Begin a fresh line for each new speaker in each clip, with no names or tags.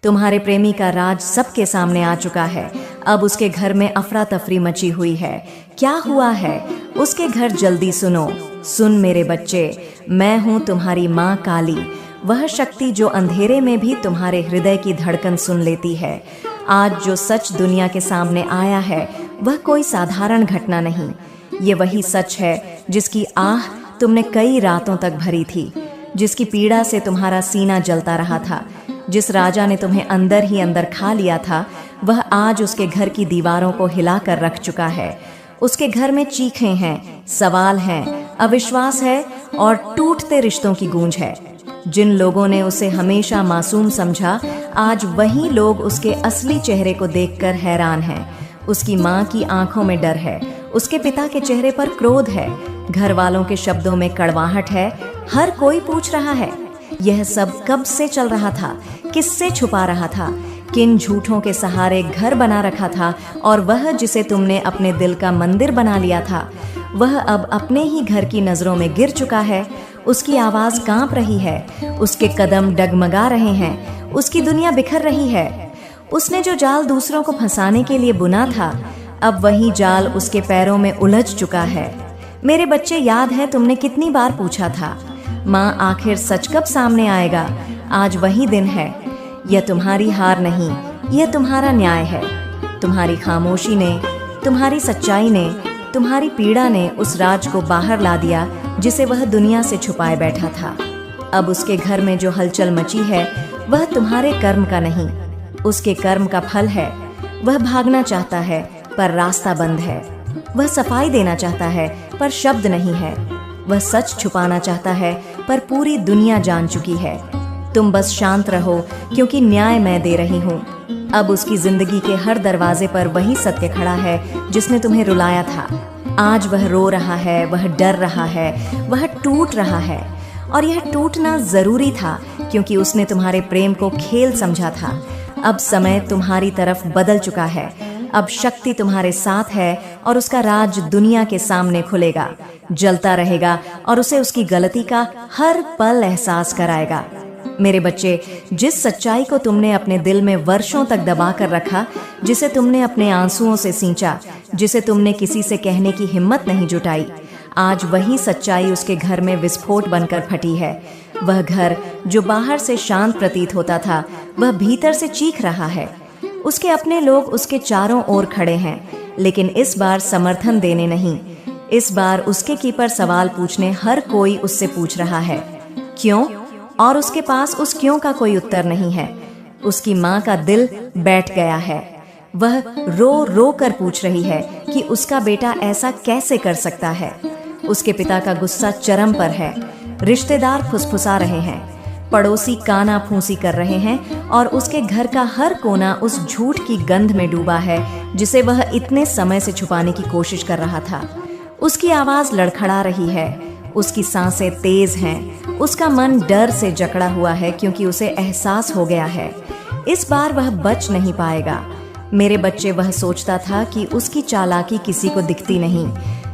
तुम्हारे प्रेमी का राज सबके सामने आ चुका है। अब उसके घर में अफरा तफरी मची हुई है। क्या हुआ है उसके घर, जल्दी सुनो। सुन मेरे बच्चे, मैं हूँ तुम्हारी माँ काली, वह शक्ति जो अंधेरे में भी तुम्हारे हृदय की धड़कन सुन लेती है। आज जो सच दुनिया के सामने आया है वह कोई साधारण घटना नहीं, ये वही सच है जिसकी आह तुमने कई रातों तक भरी थी, जिसकी पीड़ा से तुम्हारा सीना जलता रहा था। जिस राजा ने तुम्हें अंदर ही अंदर खा लिया था, वह आज उसके घर की दीवारों को हिला कर रख चुका है। उसके घर में चीखें हैं, सवाल हैं, अविश्वास है और टूटते रिश्तों की गूंज है। जिन लोगों ने उसे हमेशा मासूम समझा, आज वही लोग उसके असली चेहरे को देखकर हैरान हैं। उसकी माँ की आंखों में डर है, उसके पिता के चेहरे पर क्रोध है, घर वालों के शब्दों में कड़वाहट है। हर कोई पूछ रहा है, यह सब कब से चल रहा था, किससे छुपा रहा था, किन झूठों के सहारे घर बना रखा था। और वह जिसे तुमने अपने दिल का मंदिर बना लिया था, वह अब अपने ही घर की नजरों में गिर चुका है। उसकी आवाज कांप रही है, उसके कदम डगमगा रहे हैं, उसकी दुनिया बिखर रही है। उसने जो जाल दूसरों को फंसाने के लिए बुना था, अब वही जाल उसके पैरों में उलझ चुका है। मेरे बच्चे, याद है तुमने कितनी बार पूछा था, माँ आखिर सच कब सामने आएगा? आज वही दिन है। यह तुम्हारी हार नहीं, यह तुम्हारा न्याय है। तुम्हारी खामोशी ने, तुम्हारी सच्चाई ने, तुम्हारी पीड़ा ने उस राज को बाहर ला दिया जिसे वह दुनिया से छुपाए बैठा था। अब उसके घर में जो हलचल मची है वह तुम्हारे कर्म का नहीं, उसके कर्म का फल है। वह भागना चाहता है पर रास्ता बंद है। वह सफाई देना चाहता है पर शब्द नहीं है। वह सच छुपाना चाहता है पर पूरी दुनिया जान चुकी है। तुम बस शांत रहो क्योंकि न्याय मैं दे रही हूँ। अब उसकी जिंदगी के हर दरवाजे पर वही सत्य खड़ा है जिसने तुम्हें रुलाया था। आज वह रो रहा है, वह डर रहा है, वह टूट रहा है। और यह टूटना जरूरी था क्योंकि उसने तुम्हारे प्रेम को खेल समझा था। अब समय तुम्हारी तरफ बदल चुका है। अब शक्ति तुम्हारे साथ है और उसका राज दुनिया के सामने खुलेगा, जलता रहेगा और उसे उसकी गलती का हर पल एहसास कराएगा। मेरे बच्चे, जिस सच्चाई को तुमने अपने दिल में वर्षों तक दबा कर रखा, जिसे तुमने अपने आंसुओं से सींचा, जिसे तुमने किसी से कहने की हिम्मत नहीं जुटाई, आज वही सच्चाई उसके घर में विस्फोट बनकर फटी है। वह घर जो बाहर से शांत प्रतीत होता था, वह भीतर से चीख रहा है। उसके अपने लोग उसके चारों ओर खड़े हैं, लेकिन इस बार समर्थन देने नहीं। इस बार उसके कीपर सवाल पूछने हर कोई उससे पूछ रहा है, क्यों? और उसके पास उस क्यों का कोई उत्तर नहीं है। उसकी माँ का दिल बैठ गया है। वह रो रो कर पूछ रही है कि उसका बेटा ऐसा कैसे कर सकता है। उसके पिता का गुस्सा चरम पर है। रिश्तेदार फुसफुसा रहे हैं, पड़ोसी काना फूंसी कर रहे हैं और उसके घर का हर कोना उस झूठ की गंध में डूबा है जिसे वह इतने समय से छुपाने की कोशिश कर रहा था। उसकी आवाज लड़खड़ा रही है, उसकी सांसें तेज हैं, उसका मन डर से जकड़ा हुआ है क्योंकि उसे एहसास हो गया है इस बार वह बच नहीं पाएगा। मेरे बच्चे, वह सोचता था कि उसकी चालाकी किसी को दिखती नहीं,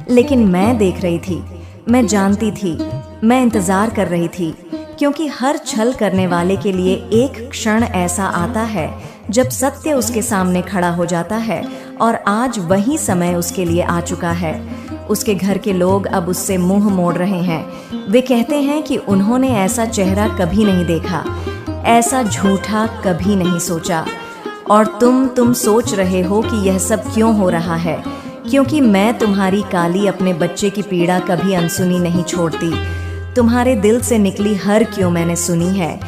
लेकिन मैं देख रही थी, मैं जानती थी, मैं इंतजार कर रही थी, क्योंकि हर छल करने वाले के लिए एक क्षण ऐसा आता है जब सत्य उसके सामने खड़ा हो जाता है। और आज वही समय उसके लिए आ चुका है। उसके घर के लोग अब उससे मुंह मोड़ रहे हैं। वे कहते हैं कि उन्होंने ऐसा चेहरा कभी नहीं देखा, ऐसा झूठा कभी नहीं सोचा। और तुम सोच रहे हो कि यह सब क्यों हो रहा है, क्योंकि मैं तुम्हारी काली अपने बच्चे की पीड़ा कभी अनसुनी नहीं छोड़ती। तुम्हारे दिल से निकली हर क्यों मैंने सुनी है।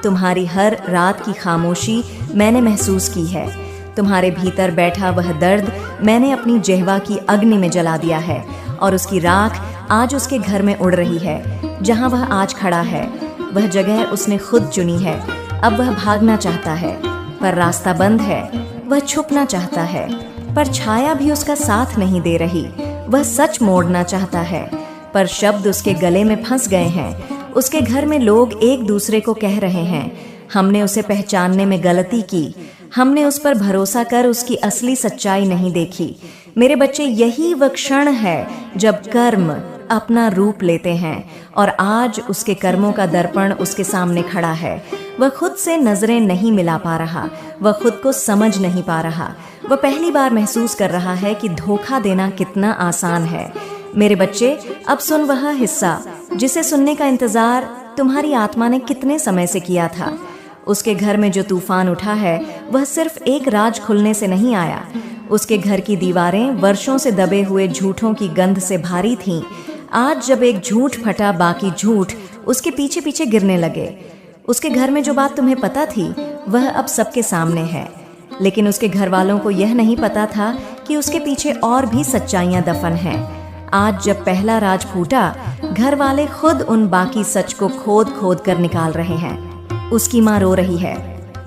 तुम्हारी हर रात की खामोशी मैंने महसूस की है। तुम्हारे भीतर बैठा वह दर्द मैंने अपनी जिह्वा की अग्नि में जला दिया है और उसकी राख आज उसके घर में उड़ रही है। जहां वह आज खड़ा है, वह जगह उसने खुद चुनी है। अब वह भागना चाहता है पर रास्ता बंद है। वह छुपना चाहता है पर छाया भी उसका साथ नहीं दे रही। वह सच मोड़ना चाहता है पर शब्द उसके गले में फंस गए हैं। उसके घर में लोग एक दूसरे को कह रहे हैं, हमने उसे पहचानने में गलती की, हमने उस पर भरोसा कर उसकी असली सच्चाई नहीं देखी। मेरे बच्चे, यही वह क्षण है जब कर्म, अपना रूप लेते हैं और आज उसके कर्मों का दर्पण उसके सामने खड़ा है। वह खुद से नजरें नहीं मिला पा रहा, वह खुद को समझ नहीं पा रहा। वह पहली बार महसूस कर रहा है कि धोखा देना कितना आसान है। मेरे बच्चे, अब सुन वह हिस्सा जिसे सुनने का इंतजार तुम्हारी आत्मा ने कितने समय से किया था। उसके घर में जो तूफान उठा है वह सिर्फ एक राज खुलने से नहीं आया। उसके घर की दीवारें वर्षों से दबे हुए झूठों की गंध से भारी थीं। आज जब एक झूठ फटा, बाकी झूठ उसके पीछे पीछे गिरने लगे। उसके घर में जो बात तुम्हें पता थी वह अब सबके सामने है, लेकिन उसके घर वालों को यह नहीं पता था कि उसके पीछे और भी सच्चाइयां दफन हैं। आज जब पहला राज फूटा, घर वाले खुद उन बाकी सच को खोद खोद कर निकाल रहे हैं। उसकी माँ रो रही है,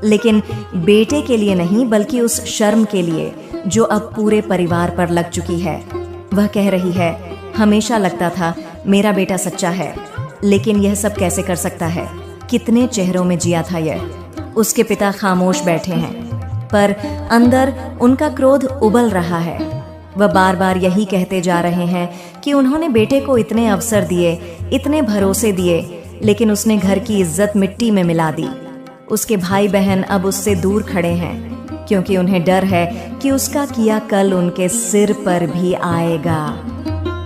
लेकिन बेटे के लिए नहीं, बल्कि उस शर्म के लिए जो अब पूरे परिवार पर लग चुकी है। वह कह रही है, हमेशा लगता था मेरा बेटा सच्चा है, लेकिन यह सब कैसे कर सकता है। कितने चेहरों में जिया था यह। उसके पिता खामोश बैठे हैं, पर अंदर उनका क्रोध उबल रहा है। वह बार बार यही कहते जा रहे हैं कि उन्होंने बेटे को इतने अवसर दिए, इतने भरोसे दिए, लेकिन उसने घर की इज्जत मिट्टी में मिला दी। उसके भाई बहन अब उससे दूर खड़े हैं, क्योंकि उन्हें डर है कि उसका किया कल उनके सिर पर भी आएगा।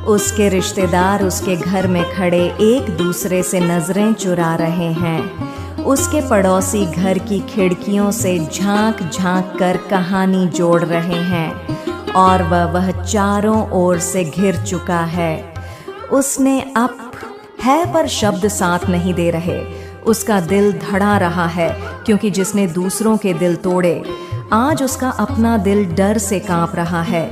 उसके रिश्तेदार उसके घर में खड़े एक दूसरे से नजरें चुरा रहे हैं। उसके पड़ोसी घर की खिड़कियों से झांक झांक कर कहानी जोड़ रहे हैं, और वह चारों ओर से घिर चुका है। उसने अब है पर शब्द साथ नहीं दे रहे। उसका दिल धड़ा रहा है, क्योंकि जिसने दूसरों के दिल तोड़े, आज उसका अपना दिल डर से कांप रहा है।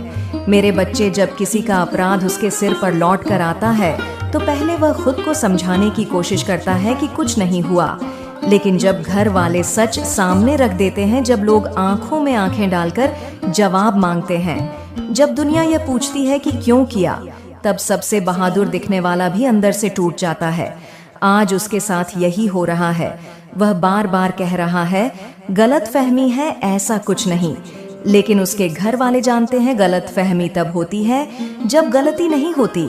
मेरे बच्चे, जब किसी का अपराध उसके सिर पर लौट कर आता है तो पहले वह खुद को समझाने की कोशिश करता है कि कुछ नहीं हुआ, लेकिन जब घर वाले सच सामने रख देते हैं, जब लोग आंखों में आंखें डालकर जवाब मांगते हैं, जब दुनिया यह पूछती है कि क्यों किया, तब सबसे बहादुर दिखने वाला भी अंदर से टूट जाता है। आज उसके साथ यही हो रहा है। वह बार बार कह रहा है, गलत फहमी है, ऐसा कुछ नहीं, लेकिन उसके घर वाले जानते हैं गलत फहमी तब होती है जब गलती नहीं होती।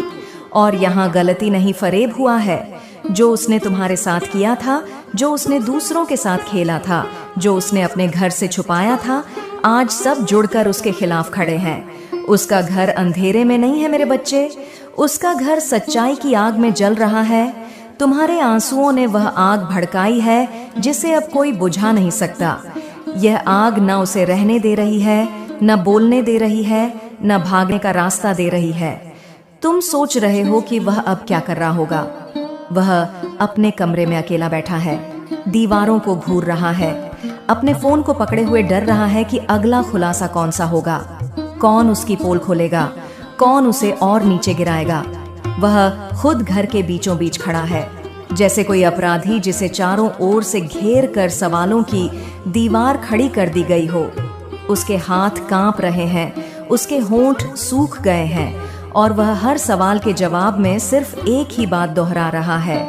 और यहाँ गलती नहीं, फरेब हुआ है। जो उसने तुम्हारे साथ किया था, जो उसने दूसरों के साथ खेला था, जो उसने अपने घर से छुपाया था, आज सब जुड़कर उसके खिलाफ खड़े हैं। उसका घर अंधेरे में नहीं है मेरे बच्चे, उसका घर सच्चाई की आग में जल रहा है। तुम्हारे आंसुओं ने वह आग भड़काई है जिसे अब कोई बुझा नहीं सकता। यह आग न उसे रहने दे रही है, न बोलने दे रही है, न भागने का रास्ता दे रही है। तुम सोच रहे हो कि वह अब क्या कर रहा होगा। वह अपने कमरे में अकेला बैठा है, दीवारों को घूर रहा है, अपने फोन को पकड़े हुए डर रहा है कि अगला खुलासा कौन सा होगा, कौन उसकी पोल खोलेगा, कौन उसे और नीचे गिराएगा। वह खुद घर के बीचों बीच खड़ा है, जैसे कोई अपराधी जिसे चारों ओर से घेर कर सवालों की दीवार खड़ी कर दी गई हो। उसके हाथ कांप रहे हैं, उसके होंठ सूख गए हैं, और वह हर सवाल के जवाब में सिर्फ एक ही बात दोहरा रहा है,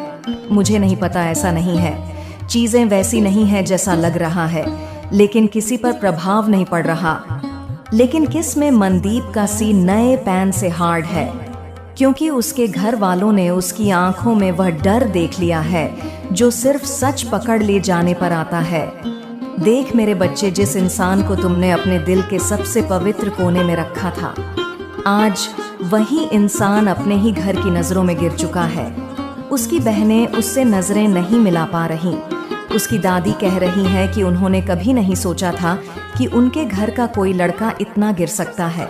मुझे नहीं पता, ऐसा नहीं है, चीजें वैसी नहीं है जैसा लग रहा है। लेकिन किसी पर प्रभाव नहीं पड़ रहा। लेकिन किस में मनदीप का सी नए पैन से हार्ड है, क्योंकि उसके घर वालों ने उसकी आंखों में वह डर देख लिया है जो सिर्फ सच पकड़ ले जाने पर आता है। देख मेरे बच्चे, जिस इंसान को तुमने अपने दिल के सबसे पवित्र कोने में रखा था, आज वही इंसान अपने ही घर की नजरों में गिर चुका है। उसकी बहनें उससे नजरें नहीं मिला पा रही। उसकी दादी कह रही है कि उन्होंने कभी नहीं सोचा था कि उनके घर का कोई लड़का इतना गिर सकता है।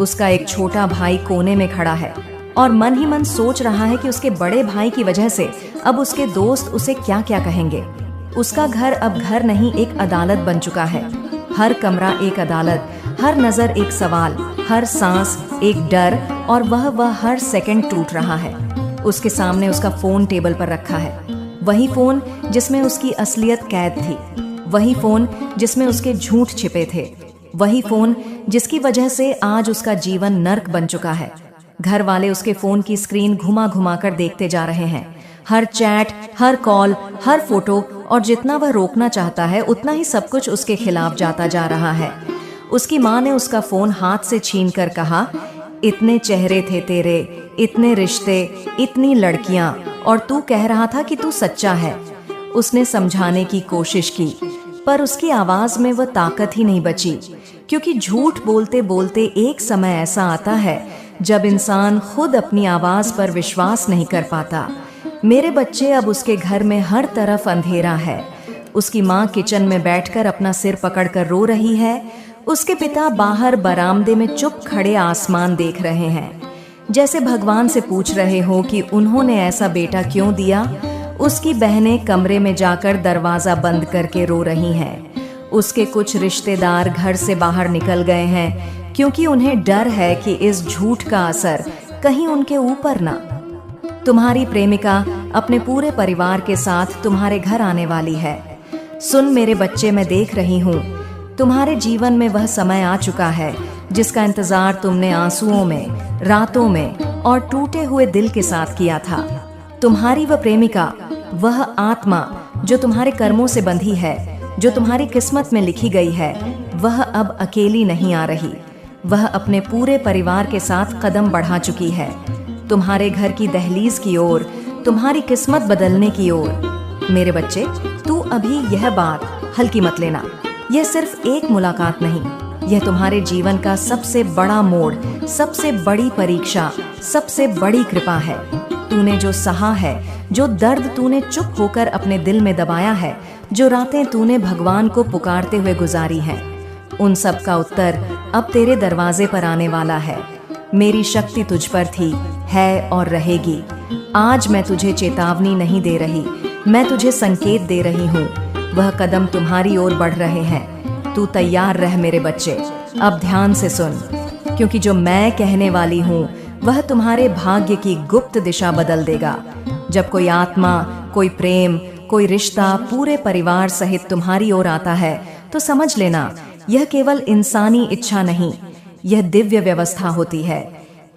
उसका एक छोटा भाई कोने में खड़ा है और मन ही मन सोच रहा है कि उसके बड़े भाई की वजह से अब उसके दोस्त उसे क्या क्या कहेंगे। उसका घर अब घर नहीं, एक अदालत बन चुका है। हर कमरा एक अदालत, हर नजर एक सवाल, हर सांस एक डर, और वह हर सेकंड टूट रहा है। उसके सामने उसका फोन टेबल पर रखा है, वही फोन जिसमें उसकी असलियत कैद थी, वही फोन जिसमें उसके झूठ छिपे थे, वही फोन जिसकी वजह से आज उसका जीवन नर्क बन चुका है। घर वाले उसके फोन की स्क्रीन घुमा घुमा कर देखते जा रहे हैं। हर चैट, हर कॉल, हर फोटो, और जितना वह रोकना चाहता है उतना ही सब कुछ उसके खिलाफ जाता जा रहा है। उसकी माँ ने उसका फोन हाथ से छीन कर कहा, इतने चेहरे थे तेरे, इतने रिश्ते, इतनी लड़कियां, और तू कह रहा था कि तू सच्चा है। उसने समझाने की कोशिश की, पर उसकी आवाज में वह ताकत ही नहीं बची, क्योंकि झूठ बोलते बोलते एक समय ऐसा आता है जब इंसान खुद अपनी आवाज पर विश्वास नहीं कर पाता। मेरे बच्चे, अब उसके घर में हर तरफ अंधेरा है। उसकी माँ किचन में बैठकर अपना सिर पकड़कर रो रही है। उसके पिता बाहर बरामदे में चुप खड़े आसमान देख रहे हैं, जैसे भगवान से पूछ रहे हो कि उन्होंने ऐसा बेटा क्यों दिया। उसकी बहनें कमरे में जाकर दरवाजा बंद करके रो रही हैं। उसके कुछ रिश्तेदार घर से बाहर निकल गए हैं, क्योंकि उन्हें डर है कि इस झूठ का असर कहीं उनके ऊपर ना। तुम्हारी प्रेमिका अपने पूरे परिवार के साथ तुम्हारे घर आने वाली है। सुन मेरे बच्चे, मैं देख रही हूँ तुम्हारे जीवन में वह समय आ चुका है जिसका इंतजार तुमने आंसुओं में, रातों में और टूटे हुए दिल के साथ किया था। तुम्हारी वह प्रेमिका, वह आत्मा जो तुम्हारे कर्मों से बंधी है, जो तुम्हारी किस्मत में लिखी गई है, वह अब अकेली नहीं आ रही। वह अपने पूरे परिवार के साथ कदम बढ़ा चुकी है, तुम्हारे घर की दहलीज की ओर, तुम्हारी किस्मत बदलने की ओर। मेरे बच्चे, तू अभी यह बात हल्की मत लेना। यह सिर्फ एक मुलाकात नहीं, यह तुम्हारे जीवन का सबसे बड़ा मोड़, सबसे बड़ी परीक्षा, सबसे बड़ी कृपा है। तूने जो सहा है, जो दर्द तूने चुप होकर अपने दिल में दबाया है, जो रातें तूने भगवान को पुकारते हुए गुजारी हैं, उन सब का उत्तर अब तेरे दरवाजे पर आने वाला है। मेरी शक्ति तुझ पर थी, है और रहेगी। आज मैं तुझे चेतावनी नहीं दे रही, मैं तुझे संकेत दे रही हूँ। वह कदम तुम्हारी ओर बढ़ रहे हैं। तू तैयार रह मेरे बच्चे। अब ध्यान से सुन, क्योंकि जो मैं कहने वाली हूँ वह तुम्हारे भाग्य की गुप्त दिशा बदल देगा। जब कोई आत्मा, कोई प्रेम, कोई रिश्ता पूरे परिवार सहित तुम्हारी ओर आता है, तो समझ लेना यह केवल इंसानी इच्छा नहीं, यह दिव्य व्यवस्था होती है।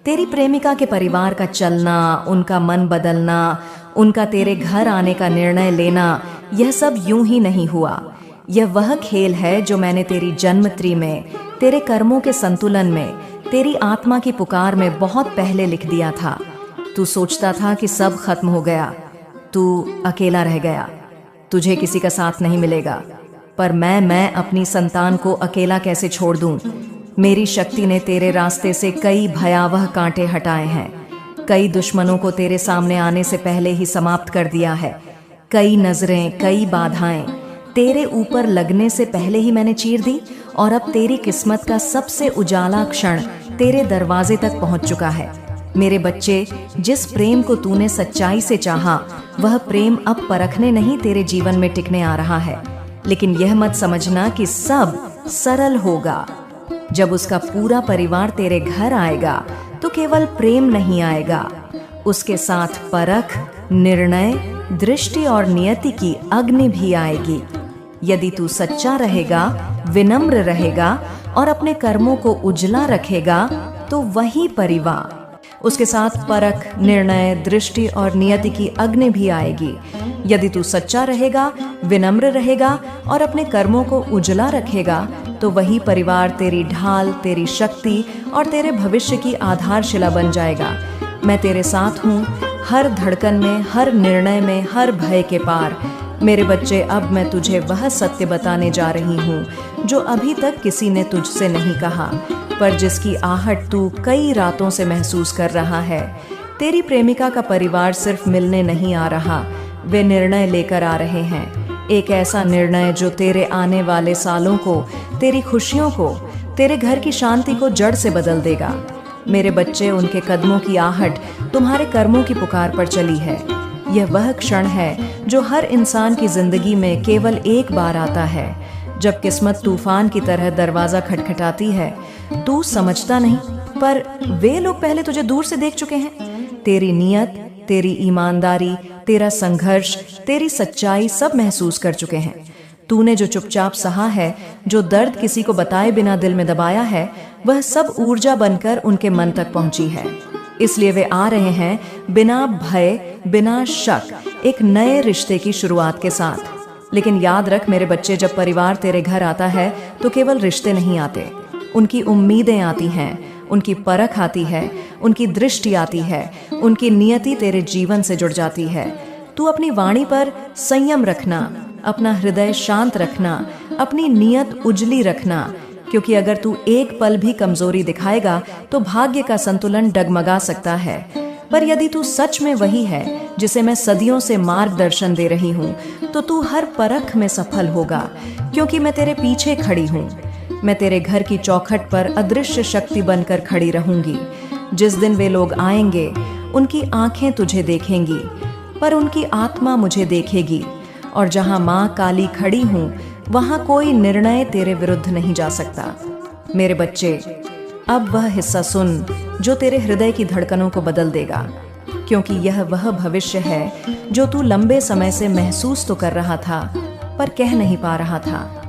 तेरी प्रेमिका के परिवार का चलना, उनका मन बदलना, उनका तेरे घर आने का निर्णय लेना, यह सब यूं ही नहीं हुआ। यह वह खेल है जो मैंने तेरी जन्मत्री में, तेरे कर्मों के संतुलन में, तेरी आत्मा की पुकार में बहुत पहले लिख दिया था। तू सोचता था कि सब खत्म हो गया, तू अकेला रह गया, तुझे किसी का साथ नहीं मिलेगा। पर मैं अपनी संतान को अकेला कैसे छोड़ दूं? मेरी शक्ति ने तेरे रास्ते से कई भयावह कांटे हटाए हैं, कई दुश्मनों को तेरे सामने आने से पहले ही समाप्त कर दिया है। कई नजरें, कई बाधाएं तेरे ऊपर लगने से पहले ही मैंने चीर दी, और अब तेरी किस्मत का सबसे उजाला क्षण तेरे दरवाजे तक पहुंच चुका है। मेरे बच्चे, जिस प्रेम को तूने सच्चाई से चाहा, वह प्रेम अब परखने नहीं तेरे जीवन में टिकने आ रहा है। लेकिन यह मत समझना कि सब सरल होगा। जब उसका पूरा परिवार तेरे घर आएगा, तो केवल प्रेम नहीं आएगा, उसके साथ परख, निर्णय, दृष्टि और नियति की अग्नि भी आएगी। यदि तू सच्चा रहेगा, विनम्र रहेगा और अपने कर्मों को उजला रखेगा, तो वही परिवार, उसके साथ परख, निर्णय, दृष्टि और नियति की अग्नि भी आएगी। यदि तू सच्चा रहेगा, विनम्र रहेगा और अपने कर्मों को उजला रखेगा, तो वही परिवार तेरी ढाल, तेरी शक्ति और तेरे भविष्य की आधारशिला बन जाएगा। मैं तेरे साथ हूँ, हर धड़कन में, हर निर्णय में, हर भय के पार। मेरे बच्चे, अब मैं तुझे वह सत्य बताने जा रही हूँ जो अभी तक किसी ने तुझसे नहीं कहा, पर जिसकी आहट तू कई रातों से महसूस कर रहा है। तेरी प्रेमिका का परिवार सिर्फ मिलने नहीं आ रहा, वे निर्णय लेकर आ रहे हैं। एक ऐसा निर्णय जो तेरे आने वाले सालों को, तेरी खुशियों को, तेरे घर की शांति को जड़ से बदल देगा। मेरे बच्चे, उनके कदमों की आहट तुम्हारे कर्मों की पुकार पर चली है। यह वह क्षण है जो हर इंसान की जिंदगी में केवल एक बार आता है, जब किस्मत तूफान की तरह दरवाजा खटखटाती है। तू समझता नहीं, पर वे लोग पहले तुझे दूर से देख चुके हैं। तेरी नियत, तेरी ईमानदारी, तेरा संघर्ष, तेरी सच्चाई सब महसूस कर चुके हैं। तूने जो चुपचाप सहा है, जो दर्द किसी को बताए बिना दिल में दबाया है, वह सब ऊर्जा बनकर उनके मन तक पहुंची है। इसलिए वे आ रहे हैं बिना भय, बिना शक, एक नए रिश्ते की शुरुआत के साथ। लेकिन याद रख मेरे बच्चे, जब परिवार तेरे घर आता है तो केवल रिश्ते नहीं आते, उनकी उम्मीदें आती हैं, उनकी परख आती है, उनकी दृष्टि आती है, उनकी नियति तेरे जीवन से जुड़ जाती है। तू अपनी वाणी पर संयम रखना, अपना हृदय शांत रखना, अपनी नियत उजली रखना, क्योंकि अगर तू एक पल भी कमजोरी दिखाएगा तो भाग्य का संतुलन डगमगा सकता है। पर यदि तू सच में वही है जिसे मैं सदियों से मार्गदर्शन दे रही हूँ, तो तू हर परख में सफल होगा, क्योंकि मैं तेरे पीछे खड़ी हूँ। मैं तेरे घर की चौखट पर अदृश्य शक्ति बनकर खड़ी रहूंगी। जिस दिन वे लोग आएंगे, उनकी आंखें तुझे देखेंगी, पर उनकी आत्मा मुझे देखेगी। और जहां मां काली खड़ी हूं, वहां कोई निर्णय तेरे विरुद्ध नहीं जा सकता। मेरे बच्चे, अब वह हिस्सा सुन जो तेरे हृदय की धड़कनों को बदल देगा, क्योंकि यह वह भविष्य है जो तू लंबे समय से महसूस तो कर रहा था, पर कह नहीं पा रहा था।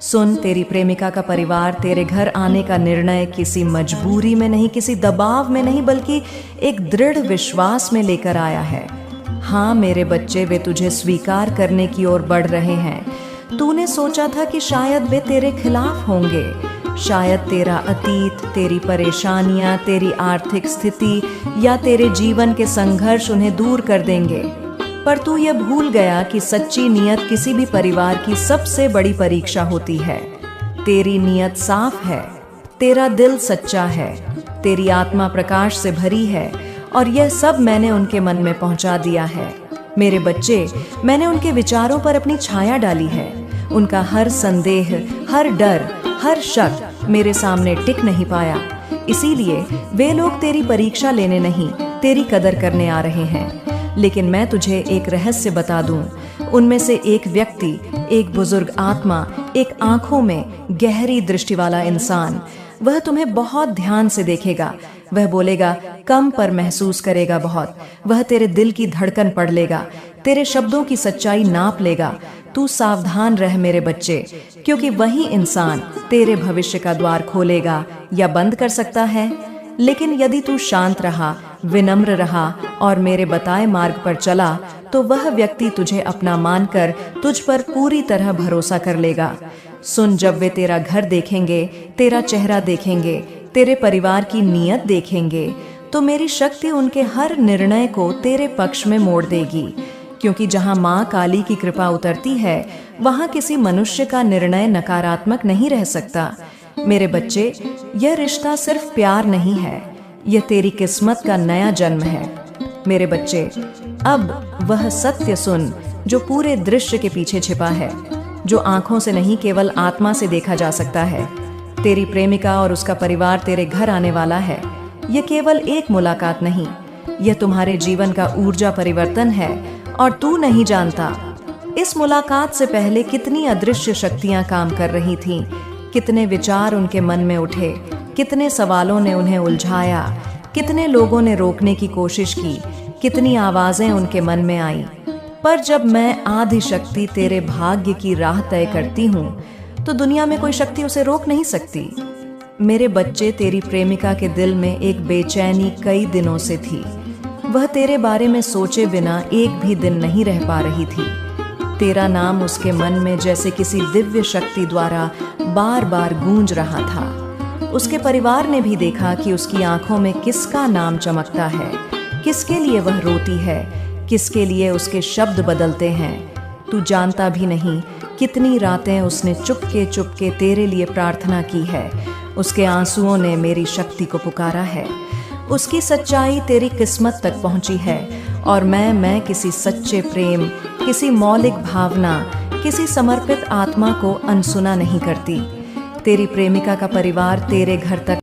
सुन, तेरी प्रेमिका का परिवार तेरे घर आने का निर्णय किसी मजबूरी में नहीं, किसी दबाव में नहीं, बल्कि एक दृढ़ विश्वास में लेकर आया है। हाँ मेरे बच्चे, वे तुझे स्वीकार करने की ओर बढ़ रहे हैं। तूने सोचा था कि शायद वे तेरे खिलाफ होंगे, शायद तेरा अतीत, तेरी परेशानियां, तेरी आर्थिक स्थिति या तेरे जीवन के संघर्ष उन्हें दूर कर देंगे। पर तू ये भूल गया कि सच्ची नियत किसी भी परिवार की सबसे बड़ी परीक्षा होती है। तेरी नियत साफ है, तेरा दिल सच्चा है, तेरी आत्मा प्रकाश से भरी है, और यह सब मैंने उनके मन में पहुंचा दिया है। मेरे बच्चे, मैंने उनके विचारों पर अपनी छाया डाली है। उनका हर संदेह, हर डर, हर शक मेरे सामने टिक नहीं पाया। इसीलिए वे लोग तेरी परीक्षा लेने नहीं, तेरी कदर करने आ रहे हैं। लेकिन मैं तुझे एक रहस्य बता दूं, उनमें से एक व्यक्ति, एक बुजुर्ग आत्मा, एक आंखों में गहरी दृष्टि वाला इंसान, वह तुम्हें बहुत ध्यान से देखेगा। वह बोलेगा कम पर महसूस करेगा बहुत। वह तेरे दिल की धड़कन पढ़ लेगा, तेरे शब्दों की सच्चाई नाप लेगा। तू सावधान रह मेरे बच्चे, क्योंकि वही इंसान तेरे भविष्य का द्वार खोलेगा या बंद कर सकता है। लेकिन यदि तू शांत रहा, विनम्र रहा और मेरे बताए मार्ग पर चला, तो वह व्यक्ति तुझे अपना मानकर तुझ पर पूरी तरह भरोसा कर लेगा। सुन, जब वे तेरा घर देखेंगे, तेरा चेहरा देखेंगे, तेरे परिवार की नियत देखेंगे, तो मेरी शक्ति उनके हर निर्णय को तेरे पक्ष में मोड़ देगी। क्योंकि जहां मां काली की कृपा उतरती है, वहां किसी मनुष्य का निर्णय नकारात्मक नहीं रह सकता। मेरे बच्चे, यह रिश्ता सिर्फ प्यार नहीं है, यह तेरी किस्मत का नया जन्म है। मेरे बच्चे, अब वह सत्य सुन जो पूरे दृश्य के पीछे छिपा है, जो आंखों से नहीं केवल आत्मा से देखा जा सकता है। तेरी प्रेमिका और उसका परिवार तेरे घर आने वाला है। यह केवल एक मुलाकात नहीं, यह तुम्हारे जीवन का ऊर्जा परिवर्तन है, और तू नहीं जानता इस मुलाकात से पहले कितनी अदृश्य शक्तियां काम कर रही थीं, कितने विचार उनके मन में उठे, कितने सवालों ने उन्हें उलझाया, कितने लोगों ने रोकने की कोशिश की, कितनी आवाजें उनके मन में आईं। पर जब मैं आदि शक्ति तेरे भाग्य की राह तय करती हूँ, तो दुनिया में कोई शक्ति उसे रोक नहीं सकती। मेरे बच्चे, तेरी प्रेमिका के दिल में एक बेचैनी कई दिनों से थी। वह तेरे बारे में सोचे बिना एक भी दिन नहीं रह पा रही थी। तेरा नाम उसके मन में जैसे किसी दिव्य शक्ति द्वारा बार बार गूंज रहा था। उसके परिवार ने भी देखा कि उसकी आंखों में किसका नाम चमकता है, किसके लिए वह रोती है, किसके लिए उसके शब्द बदलते हैं। तू जानता भी नहीं कितनी रातें उसने चुपके चुपके तेरे लिए प्रार्थना की है। उसके आंसुओं ने मेरी शक्ति को पुकारा है। उसकी सच्चाई तेरी किस्मत तक पहुंची है, और मैं किसी सच्चे प्रेम, किसी मौलिक भावना, किसी समर्पित आत्मा को अनसुना नहीं करती। तेरी प्रेमिका का परिवार तेरे घर तक